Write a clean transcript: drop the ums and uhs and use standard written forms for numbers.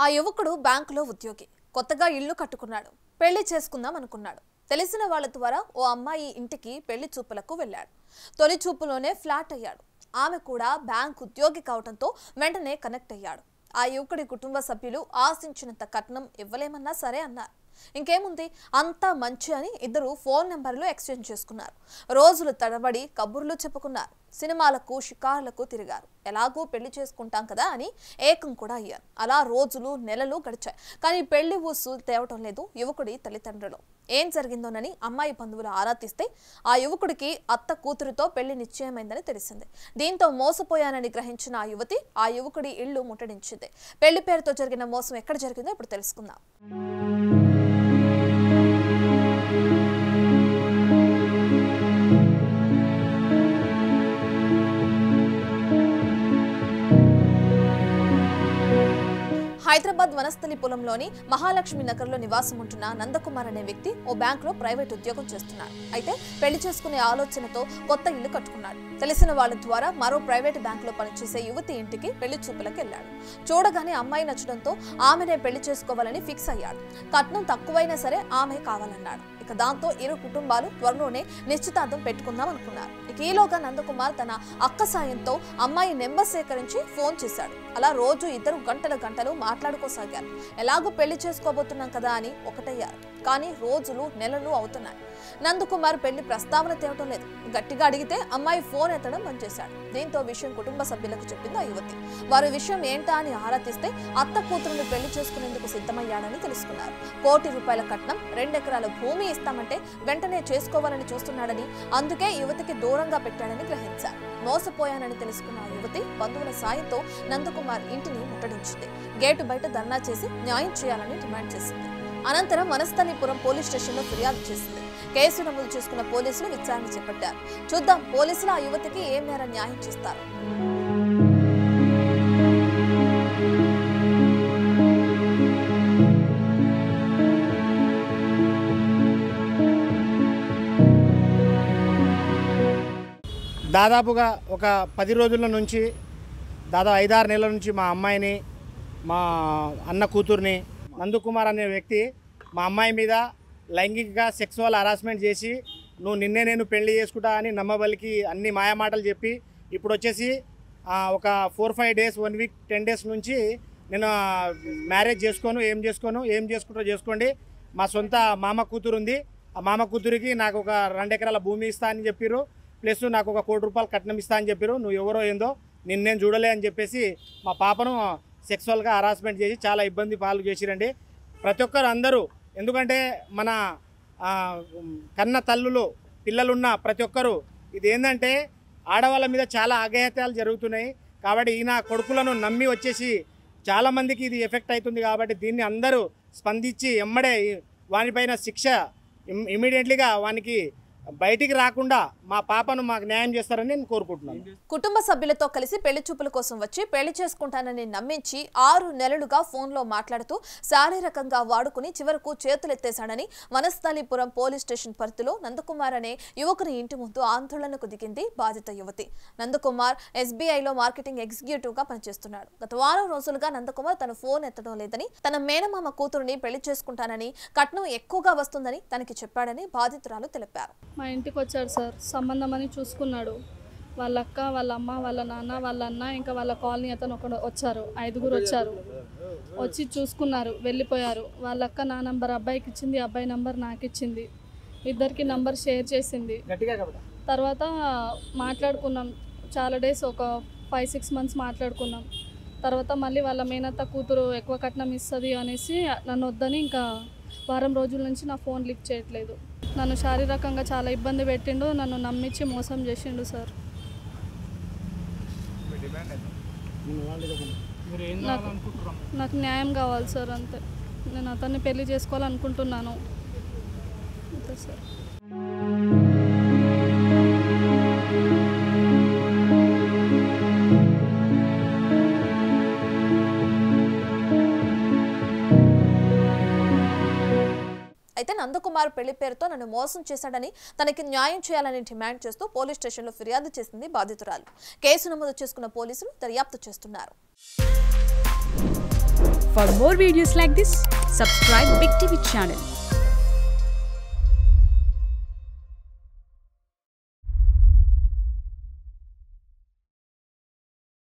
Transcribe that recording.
ఆ యువకుడు బ్యాంకులో ఉద్యోగి. కొత్తగా ఇల్లు కట్టుకున్నాడు. పెళ్లి చేసుకుందాం అనుకున్నాడు. తెలిసిన వాళ్ళ ద్వారా ఓ అమ్మాయి ఇంటికి పెళ్లి చూపులకు వెళ్ళాడు. తొలి చూపులోనే ఫ్లాట్ అయ్యాడు. ఆమె కూడా బ్యాంక్ ఉద్యోగి కావడంతో వెంటనే కనెక్ట్ అయ్యాడు. ఆ యువకుడి కుటుంబ సభ్యులు ఆశించినంత కట్నం ఇవ్వలేమన్నా సరే అన్నారు. ఇంకేముంది, అంతా మంచి అని ఇద్దరు ఫోన్ నెంబర్లు ఎక్స్చేంజ్ చేసుకున్నారు. రోజులు తడబడి కబుర్లు చెప్పుకున్నారు. సినిమాలకు షికారులకు తిరిగారు. ఎలాగూ పెళ్లి చేసుకుంటాం కదా అని ఏకం కూడా అయ్యారు. అలా రోజులు నెలలు గడిచాయి. కానీ పెళ్లి ఊసు తేవటం లేదు యువకుడి తల్లిదండ్రులు. ఏం జరిగిందోనని అమ్మాయి బంధువులు ఆరా తీస్తే ఆ యువకుడికి అత్త కూతురుతో పెళ్లి నిశ్చయమైందని తెలిసింది. దీంతో మోసపోయానని గ్రహించిన ఆ యువతి ఆ యువకుడి ఇళ్లు ముట్టడించింది. పెళ్లి పేరుతో జరిగిన మోసం ఎక్కడ జరిగిందో ఇప్పుడు తెలుసుకుందాం. హైదరాబాద్ వనస్థలిపురంలోని మహాలక్ష్మి నగర్లో నివాసం ఉంటున్న నందకుమార్ అనే వ్యక్తి ఓ బ్యాంకులో ప్రైవేట్ ఉద్యోగం చేస్తున్నాడు. అయితే పెళ్లి చేసుకునే ఆలోచనతో కొత్త ఇల్లు కట్టుకున్నాడు. తెలిసిన వాళ్ళ ద్వారా మరో ప్రైవేట్ బ్యాంకులో పనిచేసే యువతి ఇంటికి పెళ్లి చూపులకు వెళ్ళాడు. చూడగానే అమ్మాయి నచ్చడంతో ఆమెనే పెళ్లి చేసుకోవాలని ఫిక్స్ అయ్యాడు. కట్నం తక్కువైనా సరే ఆమె కావాలన్నాడు. ఇక దాంతో ఇరు కుటుంబాలు త్వరలోనే నిశ్చితార్థం పెట్టుకుందాం అనుకున్నారు. ఇక ఈలోగా నందకుమార్ తన అక్క సాయంతో అమ్మాయి నెంబర్ సేకరించి ఫోన్ చేశాడు. అలా రోజు ఇద్దరు గంటలు మాట్లాడుకోసాగారు. ఎలాగో పెళ్లి చేసుకోబోతున్నాం కదా అని ఒకటయ్యారు. కానీ రోజులు నెలలు అవుతున్నాయి. నందకుమార్ పెళ్లి ప్రస్తావన తేవటం లేదు. గట్టిగా అడిగితే అమ్మాయి ఫోన్ ఎత్తడం బంద్ చేశాడు. దీంతో విషయం కుటుంబ సభ్యులకు చెప్పింది ఆ యువతి. వారి విషయం ఏంటా అని ఆరా తీస్తే అత్త కూతురుని పెళ్లి చేసుకునేందుకు సిద్ధమయ్యాడని తెలుసుకున్నారు. ₹1 కోటి కట్నం, 2 ఎకరాల భూమి ఇస్తామంటే వెంటనే చేసుకోవాలని చూస్తున్నాడని, అందుకే యువతికి దూరంగా పెట్టాడని గ్రహించారు. మోసపోయానని తెలుసుకున్న ఆ యువతి బంధువుల సాయంతో నందకుమార్ ఇంటిని ముట్టడించింది. గేటు బయట ధర్నా చేసి న్యాయం చేయాలని డిమాండ్ చేసింది. అనంతరం వనస్థలిపురం పోలీస్ స్టేషన్లో ఫిర్యాదు చేసింది. కేసు నమోదు చేసుకున్న పోలీసులు విచారణ చేపట్టారు. చూద్దాం పోలీసులు ఆ యువతికి ఏ మేర న్యాయం చేస్తారు. దాదాపుగా ఒక 10 రోజుల నుంచి దాదాపు 5-6 నెలల నుంచి మా అమ్మాయిని, మా అన్న కూతుర్ని నందకుమార్ అనే వ్యక్తి మా అమ్మాయి మీద లైంగిక సెక్సువల్ హరాస్మెంట్ చేసి నిన్నే నేను పెళ్లి చేసుకుంటా అని నమ్మబలికి అన్ని మాయమాటలు చెప్పి ఇప్పుడు వచ్చేసి ఒక 4-5 డేస్ 1 వీక్ 10 డేస్ నుంచి నేను మ్యారేజ్ ఏం చేసుకుంటో చేసుకోండి, మా సొంత మామ కూతురు ఉంది, ఆ మామ కూతురికి నాకు ఒక 2 ఎకరాల భూమి ఇస్తా అని చెప్పారు, ప్లస్ నాకు ఒక ₹1 కోటి కట్నం ఇస్తా అని చెప్పారు, నువ్వు ఎవరో ఏందో నేను చూడలే అని చెప్పేసి మా పాపను సెక్సువల్గా హరాస్మెంట్ చేసి చాలా ఇబ్బంది పాలు చేసిరండి. ప్రతి ఒక్కరు అందరూ, ఎందుకంటే మన కన్న తల్లులు పిల్లలున్న ప్రతి ఒక్కరు ఇది ఏంటంటే ఆడవాళ్ళ మీద చాలా అఘాయిత్యాలు జరుగుతున్నాయి. కాబట్టి ఈయన కొడుకులను నమ్మి వచ్చేసి చాలామందికి ఇది ఎఫెక్ట్ అవుతుంది. కాబట్టి దీన్ని అందరూ స్పందించి ఎమ్మడే వానిపైన శిక్ష ఇమీడియట్లీగా వానికి బయటికి రాకుండా మా పాపను మాకు న్యాయం చేస్తారని నేను కోరుకుంటున్నాను. కుటుంబ సభ్యులతో కలిసి పెళ్లి చూపుల కోసం వచ్చి పెళ్లి చేసుకుంటానని నమ్మించి 6 నెలలుగా ఫోన్లో మాట్లాడుతూ శారీరకంగా వాడుకుని చివరకు చేతులెత్తేశాడని వనస్థలిపురం పోలీస్ స్టేషన్ పరిధిలో నందకుమార్ అనే యువకుని ఇంటి ముందు ఆందోళనకు దిగింది బాధిత యువతి. నందకుమార్ SBIలో మార్కెటింగ్ ఎగ్జిక్యూటివ్ గా పనిచేస్తున్నాడు. గత వారం రోజులుగా నందకుమార్ తన ఫోన్ ఎత్తడం లేదని, తన మేనమామ కూతురుని పెళ్లి చేసుకుంటానని, కట్నం ఎక్కువగా వస్తుందని తనకి చెప్పాడని బాధితురాలు తెలిపారు. మా ఇంటికి వచ్చాడు సార్, సంబంధం అని చూసుకున్నాడు. వాళ్ళ అక్క, వాళ్ళ అమ్మ, వాళ్ళ నాన్న, వాళ్ళ అన్న, ఇంకా వాళ్ళ కాలనీ అతను ఒకడు వచ్చారు. 5గురు వచ్చారు. వచ్చి చూసుకున్నారు, వెళ్ళిపోయారు. వాళ్ళ అక్క నా నంబర్ అబ్బాయికి ఇచ్చింది, అబ్బాయి నంబర్ నాకు ఇచ్చింది. ఇద్దరికి నంబర్ షేర్ చేసింది. తర్వాత మాట్లాడుకున్నాం చాలా డేస్, ఒక 5-6 మంత్స్ మాట్లాడుకున్నాం. తర్వాత మళ్ళీ వాళ్ళ మేనత్త కూతురు ఎక్కువ కట్నం ఇస్తుంది అనేసి నన్ను వద్దని ఇంకా వారం రోజుల నుంచి నా ఫోన్ లిఫ్ట్ చేయట్లేదు. నన్ను శారీరకంగా చాలా ఇబ్బంది పెట్టిండు. నన్ను నమ్మించి మోసం చేసిండు సార్. నాకు న్యాయం కావాలి సార్, అంతే. నేను అతన్ని పెళ్లి చేసుకోవాలనుకుంటున్నాను అంతే సార్. అయితే నందకుమార్ పెళ్లి పేరుతో నన్ను మోసం చేశాడని, తనకి న్యాయం చేయాలని డిమాండ్ చేస్తూ పోలీస్ స్టేషన్లో ఫిర్యాదు చేసింది బాధితురాలు. కేసు నమోదు చేసుకున్న పోలీసులు దర్యాప్తు చేస్తున్నారు. For more videos like this, subscribe Big TV channel.